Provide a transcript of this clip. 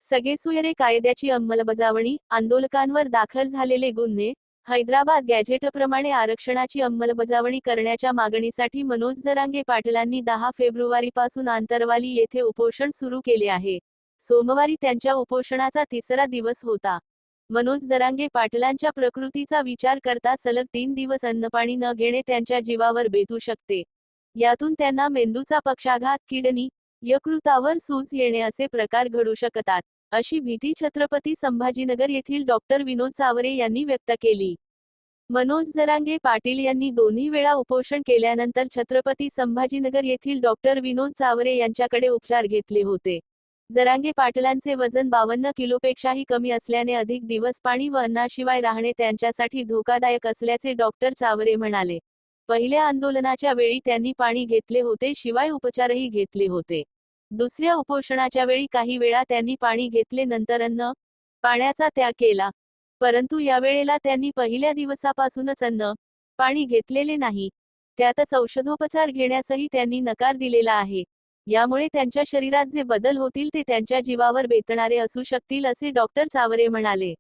सगळे सुयरे कायद्याची अंमलबजावणी, आंदोलकांवर दाखल झालेले गुन्हे, हैदराबाद गॅझेटप्रमाणे आरक्षणाची अंमलबजावणी करण्याच्या मागणीसाठी मनोज जरांगे पाटलांनी 10 फेब्रुवारीपासून आंतरवाली येथे उपोषण सुरू केले आहे. सोमवारी त्यांच्या उपोषणाचा तिसरा दिवस होता. मनोज जरांगे पाटलांच्या प्रकृतीचा विचार करता सलग 3 दिवस अन्नपाणी न घेणे त्यांच्या जीवावर बेतू शकते. यातून त्यांना मेंदूचा पक्षाघात, किडनी, यकृतावर सूज येणे असे प्रकार घडू शकतात, अशी भीती छत्रपती संभाजीनगर येथील डॉक्टर विनोद चावरे यांनी व्यक्त केली. मनोज जरांगे पाटील यांनी दोन्ही वेळा उपोषण केल्यानंतर छत्रपती संभाजीनगर येथील डॉक्टर विनोद चावरे यांच्याकडे उपचार घेतले होते. जरांगे पाटलांचे वजन 52 किलोपेक्षाही कमी असल्याने अधिक दिवस पाणी व अन्नाशिवाय राहणे त्यांच्यासाठी धोकादायक असल्याचे डॉक्टर चावरे म्हणाले. पहिल्या आंदोलनाच्या वेळी त्यांनी पाणी घेतले होते, शिवाय उपचारही घेतले होते. दुसऱ्या उपोषणाच्या वेळी काही वेळा त्यांनी पाणी घेतले, नंतर अन्न पाण्याचा त्याग केला. परंतु यावेळेला त्यांनी पहिल्या दिवसापासूनच अन्न पाणी घेतलेले नाही. त्यातच औषधोपचार घेण्यासही त्यांनी नकार दिलेला आहे. यामुळे त्यांच्या शरीरात जे बदल होतील ते त्यांच्या जीवावर बेतणारे असू शकतील, असे डॉक्टर चावरे म्हणाले.